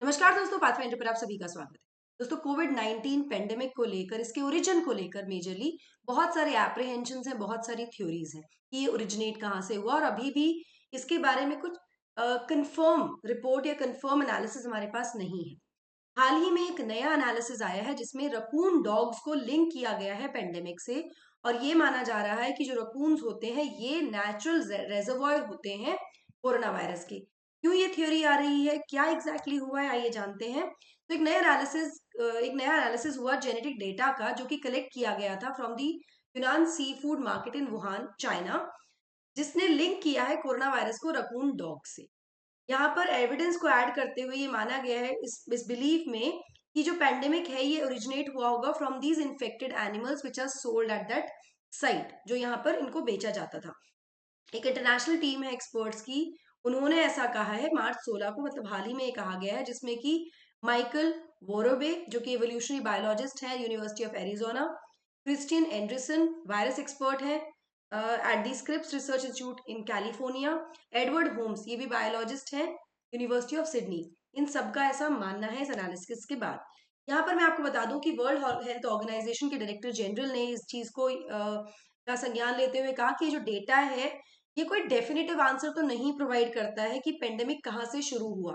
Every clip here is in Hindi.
नमस्कार दोस्तों, पाथफाइंडर पर आप सभी का स्वागत है। दोस्तों, कोविड-19 पेंडेमिक को लेकर, इसके ओरिजिन को लेकर मेजरली बहुत सारे एप्रीहेंशंस हैं, बहुत सारी थ्योरीज हैं कि ये ओरिजिनेट कहाँ से हुआ और अभी भी इसके बारे में कुछ कंफर्म रिपोर्ट या कंफर्म एनालिसिस हमारे पास नहीं है। हाल ही में एक नया एनालिसिस आया है जिसमें रकून डॉग्स को लिंक किया गया है पेंडेमिक से और ये माना जा रहा है कि जो रकून्स होते हैं ये नेचुरल रेजर्वॉयर होते हैं कोरोना वायरस के। क्यों ये थ्योरी आ रही है, क्या एग्जैक्टली हुआ है, आइए जानते हैं। तो एक नया एनालिसिस हुआ जेनेटिक डेटा का, जो कि कलेक्ट किया गया था from the Huanan seafood market in Wuhan, China, जिसने लिंक किया है कोरोना वायरस को रकून डॉग से। यहाँ पर एविडेंस को ऐड करते हुए ये माना गया है इस बिलीफ में कि जो पैंडेमिक है ये ओरिजिनेट हुआ होगा from these infected animals which are sold at that site, जो यहाँ पर इनको बेचा जाता था। एक इंटरनेशनल टीम है एक्सपर्ट्स की, उन्होंने ऐसा कहा है मार्च 16 को, मतलब हाल ही में कहा गया है, जिसमें कि माइकल वोरोबे, जो कि एवोल्यूशनरी बायोलॉजिस्ट है university of Arizona, Kristian Andersen virus expert है at the Scripps research institute in California, Edward Holmes, ये भी बायोलॉजिस्ट है यूनिवर्सिटी ऑफ सिडनी। इन सबका ऐसा मानना है इस एनालिसिस के बाद। यहाँ पर मैं आपको बता दूं कि वर्ल्ड हेल्थ ऑर्गेनाइजेशन के डायरेक्टर जनरल ने इस चीज को का संज्ञान लेते हुए कहा कि जो डेटा है ये कोई डेफिनेटिव आंसर तो नहीं प्रोवाइड करता है कि पेंडेमिक कहाँ से शुरू हुआ,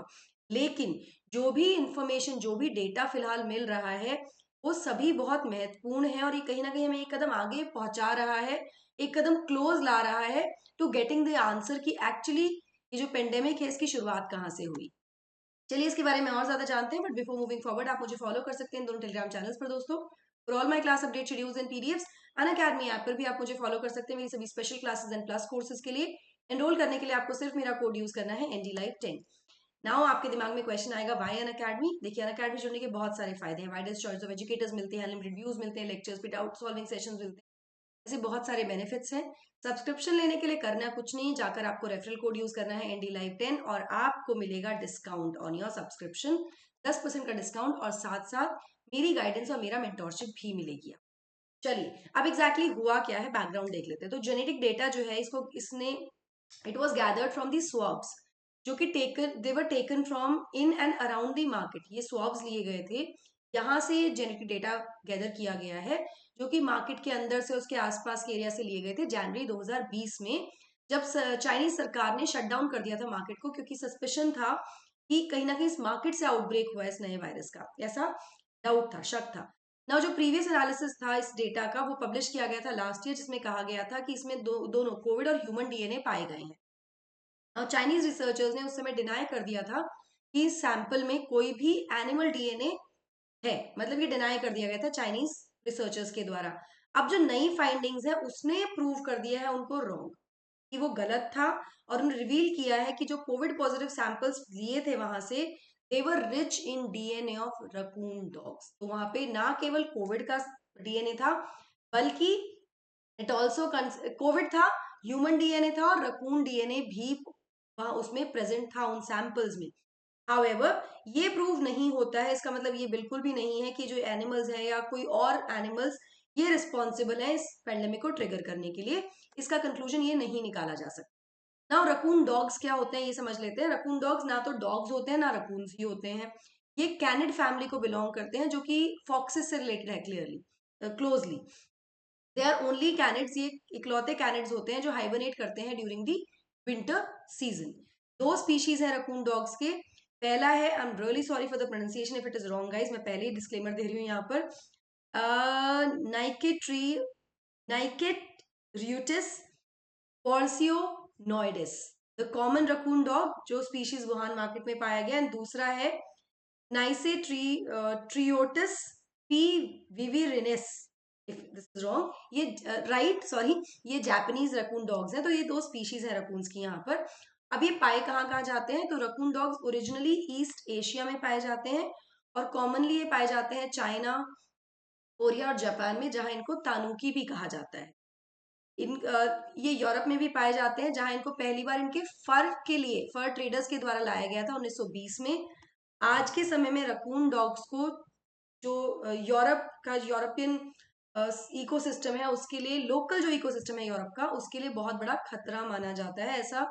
लेकिन जो भी इंफॉर्मेशन, जो भी डेटा फिलहाल मिल रहा है वो सभी बहुत महत्वपूर्ण है और ये कहीं ना कहीं हमें एक कदम आगे पहुंचा रहा है, एक कदम क्लोज ला रहा है टू गेटिंग द आंसर कि एक्चुअली ये जो पेंडेमिक है इसकी शुरुआत कहाँ से हुई। चलिए इसके बारे में और ज्यादा जानते हैं, बट बिफोर मूविंग फॉरवर्ड आप मुझे फॉलो कर सकते हैं इन दोनों टेलीग्राम चैनल्स पर दोस्तों। For all my class update schedules and PDFs, Unacademy app पर भी आप मुझे फॉलो कर सकते हैं मेरी सभी special classes and plus courses के लिए। एनरोल करने के लिए आपको सिर्फ मेरा कोड यूज करना है NDLive10। नाउ आपके दिमाग में क्वेश्चन आएगा, वाई अनअकैडमी। देखिए, अनअकैडमी जुड़ने के बहुत सारे फायदे हैं, वाइडेस्ट चॉइस ऑफ एजुकेटर्स मिलते हैं, अनलिमिटेड व्यूज मिलते हैं, लेक्चर्स पे डाउट सॉल्विंग सेशंस मिलते हैं, ऐसे बहुत सारे बेनिफिट्स हैं। सब्सक्रिप्शन लेने के लिए करना कुछ नहीं, जाकर आपको रेफरल कोड यूज करना है NDLive10 और आपको मिलेगा डिस्काउंट ऑन योर सब्सक्रिप्शन, 10% का डिस्काउंट, और साथ साथ मेरी गाइडेंस और मेरा मेंटोरशिप भी मिलेगी। चलिए अब एग्जैक्टली हुआ क्या है, बैकग्राउंड देख लेते हैं। तो जेनेटिक डेटा जो है इसको इसने it was gathered from the swabs, जो कि they were taken from in and around the market. ये स्वब्स लिए गए थे, यहाँ से जेनेटिक डेटा गैदर किया गया है, जो कि मार्केट के अंदर से उसके आसपास के एरिया से लिए गए थे जनवरी 2020 में, जब चाइनीज सरकार ने शट डाउन कर दिया था मार्केट को, क्योंकि सस्पेशन था कि कहीं ना कहीं इस मार्केट से आउटब्रेक हुआ है इस नए वायरस का, ऐसा डाउट था, शक था ना। जो प्रीवियस एनालिसिस था इस डेटा का वो पब्लिश किया गया था लास्ट ईयर, जिसमें कहा गया था कि इसमें दोनों कोविड और ह्यूमन डीएनए पाए गए हैं। और चाइनीज रिसर्चर्स ने उस समय डिनाई कर दिया था कि सैंपल में कोई भी एनिमल डीएनए है, मतलब ये डिनाई कर दिया गया था चाइनीज रिसर्चर्स के द्वारा। अब जो नई फाइंडिंग्स है उसने प्रूव कर दिया है उनको रॉन्ग, कि वो गलत था, और उन्होंने रिवील किया है कि जो कोविड पॉजिटिव सैंपल्स लिए थे वहां से, they were rich in DNA of raccoon dogs. तो वहां पे ना केवल कोविड का डीएनए था, बल्कि इट ऑल्सो कोविड था, ह्यूमन डीएनए था और रकून डीएनए भी वहां उसमें प्रेजेंट था उन सैंपल्स में। हाउएवर ये प्रूव नहीं होता है, इसका मतलब ये बिल्कुल भी नहीं है कि जो एनिमल्स हैं या कोई और एनिमल्स ये रिस्पॉन्सिबल है इस पेंडेमिक को ट्रिगर करने के लिए। इसका कंक्लूजन ये नहीं निकाला जा सकता। ना रकून डॉग्स क्या होते हैं ये समझ लेते हैं। रकून डॉग्स ना तो डॉग्स होते हैं ना रकून्स ही होते हैं। ये कैनिड फैमिली को बिलोंग करते हैं, जो कि फॉक्सेस से रिलेटेड है clearly, closely. They are only canids, ये इकलौते कैनिड्स होते हैं जो हाइबरनेट करते हैं ड्यूरिंग दी विंटर सीजन। दो स्पीशीज है रकून डॉग्स के। पहला है, I am really sorry for the pronunciation if it is wrong guys, मैं पहले ही डिस्क्लेमर दे रही हूँ यहाँ पर। नाइकेट्री नाइकेट रियूटिस पोर्सियोनोइडिस, द कॉमन रकून डॉग, जो स्पीशीज वुहान मार्केट में पाया गया। एंड दूसरा है नाइसे ट्रियोटिस P viverrinus, if this is wrong, ये राइट सॉरी, ये जापानीज रकून डॉग्स हैं। तो ये दो स्पीशीज है रकून्स की यहाँ पर। अब ये पाए कहाँ कहाँ जाते हैं, तो raccoon dogs originally east Asia में पाए जाते हैं और कॉमनली ये पाए जाते हैं चाइना, कोरिया और जापान में, जहां इनको तानुकी भी कहा जाता है। ये यूरोप में भी पाए जाते हैं, जहां इनको पहली बार इनके फर के लिए फर ट्रेडर्स के द्वारा लाया गया था 1920 में। आज के समय में रकून डॉग्स को जो यूरोप का यूरोपियन इकोसिस्टम है उसके लिए, लोकल जो इकोसिस्टम है यूरोप का, उसके लिए बहुत बड़ा खतरा माना जाता है। ऐसा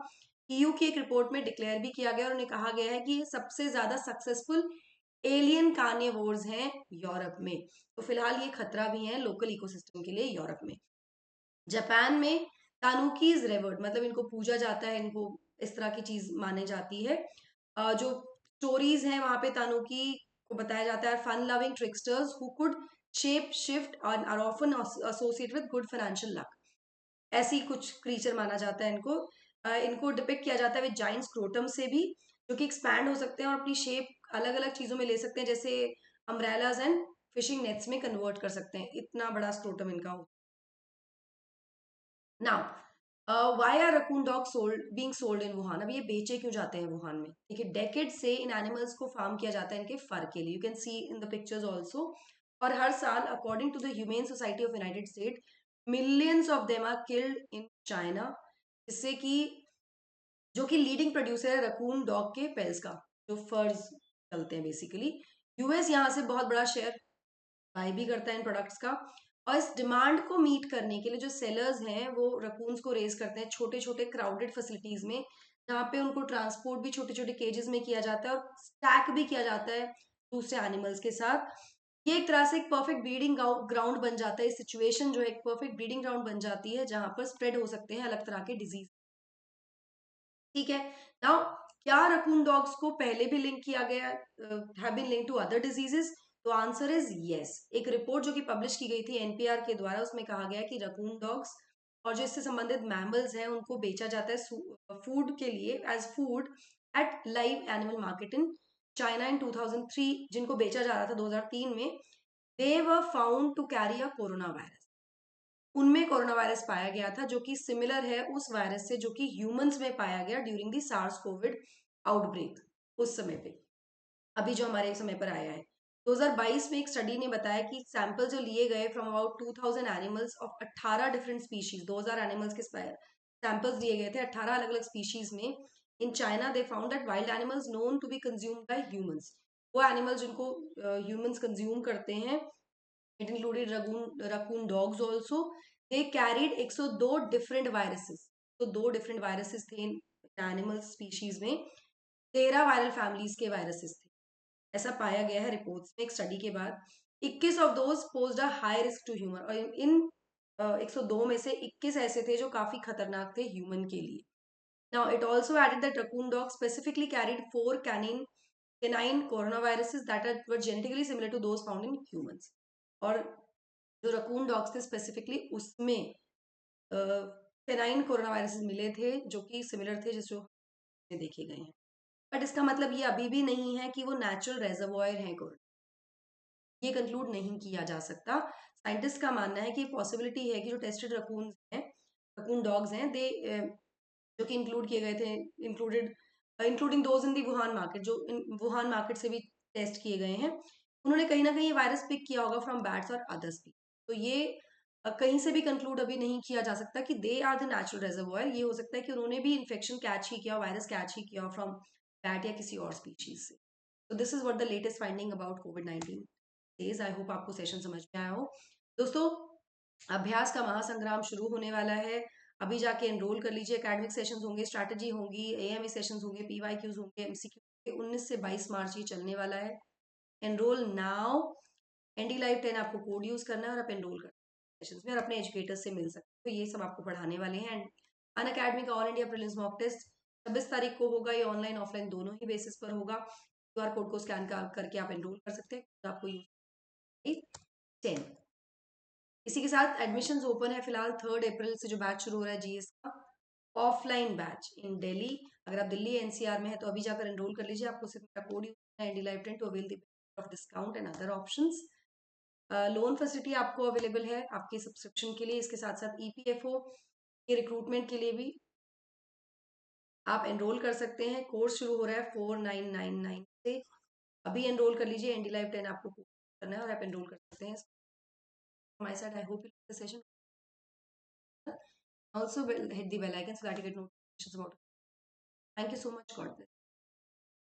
ईयू की एक रिपोर्ट में डिक्लेयर भी किया गया और उन्हें कहा गया है कि ये सबसे ज्यादा सक्सेसफुल एलियन कार्निवोर्स हैं यूरोप में। तो फिलहाल ये खतरा भी है लोकल इकोसिस्टम के लिए यूरोप में। जापान में तानुकीज रेवर्ड, मतलब इनको पूजा जाता है, इनको इस तरह की चीज मानी जाती है। जो स्टोरीज हैं वहां पे तानुकी को बताया जाता है fun loving tricksters who could shape shift और are often associated with good financial luck. ऐसी कुछ क्रीचर माना जाता है इनको। इनको डिपिक्ट किया जाता है विद जाइंट स्क्रोटम से भी, जो कि एक्सपैंड हो सकते हैं और अपनी शेप अलग अलग चीजों में ले सकते हैं, जैसे अम्ब्रेलाज एंड फिशिंग नेट्स में कन्वर्ट कर सकते हैं, इतना बड़ा स्क्रोटम इनका हो। Now why are raccoon dog sold being sold in Wuhan? अब ये बेचे क्यों जाते हैं वुहान में? ठीक है, डेकेड से इन एनिमल्स को फार्म किया जाता है इनके फर के लिए, you can see in the pictures also. और हर साल according to the humane society of united state millions of them are killed in China, जिससे कि जो कि लीडिंग प्रोड्यूसर है रकून डॉग के पेल्स का, जो फर्स चलते हैं बेसिकली। यूएस यहाँ से बहुत बड़ा शेयर बाय भी करता है इन प्रोडक्ट्स का। और इस डिमांड को मीट करने के लिए जो सेलर्स हैं वो रकून्स को रेज करते हैं छोटे छोटे क्राउडेड फैसिलिटीज में, जहाँ पे उनको ट्रांसपोर्ट भी छोटे छोटे केजेस में किया जाता है और स्टैक भी किया जाता है दूसरे एनिमल्स के साथ। ये एक तरह से एक परफेक्ट ब्रीडिंग ग्राउंड बन जाता है, सिचुएशन जो है एक परफेक्ट ब्रीडिंग ग्राउंड बन जाती है जहां पर स्प्रेड हो सकते हैं अलग तरह के डिजीज। ठीक है। नाउ क्या रकून डॉग्स को पहले भी लिंक किया गया have been linked to other diseases? तो आंसर इज यस। एक रिपोर्ट जो कि पब्लिश की गई थी एनपीआर के द्वारा, उसमें कहा गया कि रकून डॉग्स और जो इससे संबंधित मैमल्स हैं उनको बेचा जाता है फूड के लिए as food at live animal market in China in 2003, जिनको बेचा जा रहा था 2003 में। They were found to carry a corona virus. उनमें कोरोना वायरस पाया गया था जो कि सिमिलर है उस वायरस से जो कि ह्यूमंस में पाया गया during the SARS COVID outbreak उस समय पे, अभी जो हमारे समय पर आया है। 2022 में एक स्टडी ने बताया कि सैंपल जो लिए गए from about 2000 animals of 18 different species, 2000 animals के सैंपल्स लिए गए थे 18 अलग अलग स्पीशीज में in China. They found that wild animals known to be consumed by humans, वो एनिमल्स जिनको ह्यूमंस कंज्यूम करते हैं, it included raccoon dogs also, they carried 102 different viruses। तो 2 डिफरेंट वायरसेस थे एनिमल स्पीशीज में, 13 वायरल फैमिलीज के वायरसेस थे, ऐसा पाया गया है रिपोर्ट्स में एक स्टडी के बाद। 21 of those posed a high risk to human, और इन 102 में से 21 ऐसे थे जो काफी खतरनाक थे ह्यूमन के लिए। Now it also added that raccoon dog specifically carried 4 canine coronaviruses that were genetically similar to those found in humans। और जो रकून डॉग्स थे स्पेसिफिकली उसमें फेनाइन कोरोना वायरसेस मिले थे जो कि सिमिलर थे जिस जो देखे गए हैं। बट इसका मतलब ये अभी भी नहीं है कि वो नेचुरल रेजर्वॉयर है कोरोना, ये कंक्लूड नहीं किया जा सकता। साइंटिस्ट का मानना है कि पॉसिबिलिटी है कि जो टेस्टेड रकून हैं, रकून डॉग्स हैं, दे जो कि इंक्लूड किए गए थे, including those in the Wuhan market, जो वुहान मार्केट से भी टेस्ट किए गए हैं, उन्होंने कहीं ना कहीं ये वायरस पिक किया होगा फ्रॉम बैट्स और अदर्स भी। तो ये कहीं से भी कंक्लूड अभी नहीं किया जा सकता कि they are the natural reservoir. ये हो सकता है कि उन्होंने भी इन्फेक्शन कैच ही किया, वायरस कैच ही किया फ्रॉम बैट या किसी और स्पीशीज से। तो this is what the latest finding about covid is. I hope आपको सेशन समझ में आया हो। दोस्तों, अभ्यास का महासंग्राम शुरू होने वाला है, अभी जाके एनरोल कर लीजिए। एकेडमिक सेशंस होंगे, स्ट्रैटेजी होंगी, एएमए सेशंस होंगे, पीवाईक्यूज होंगे, एमसीक्यू 19 से 22 मार्च ये चलने वाला है। Enrol now. एनडी लाइव 10 आपको कोड यूज करना है और आप एनरोल कर सेशंस में और अपने एजुकेटर्स से मिल सकते हो। तो ये सब आपको पढ़ाने वाले हैं। एंड अन अकेडमी का all India prelims mock test 26 तारीख को होगा। ये ऑनलाइन ऑफलाइन दोनों ही बेसिस पर होगा। क्यूआर कोड को स्कैन करके आप एनरोल कर सकते हैं, तो आपको यूज 10। इसी के साथ एडमिशंस ओपन है फिलहाल 3 अप्रैल से जो बैच शुरू हो रहा है जीएस का ऑफलाइन बैच इन दिल्ली। अगर आप दिल्ली एनसीआर में है तो अभी जाकर एनरोल कर लीजिए। आपको सिर्फ मेरा कोड यूज करना है, एनडी-लाइव10, to avail the off discount and other options. Loan facility आपको अवेलेबल है आपके सब्सक्रिप्शन के लिए। इसके साथ साथ ईपीएफओ के रिक्रूटमेंट के लिए भी आप एनरोल कर सकते हैं। कोर्स शुरू हो रहा है 4999 से, अभी एनरोल कर लीजिए। एनडी-लाइव10 आपको करना है और आप एनरोल कर सकते हैं। My side I hope you like the session. Also hit the bell icon so that you get notifications about it. Thank you so much. God bless.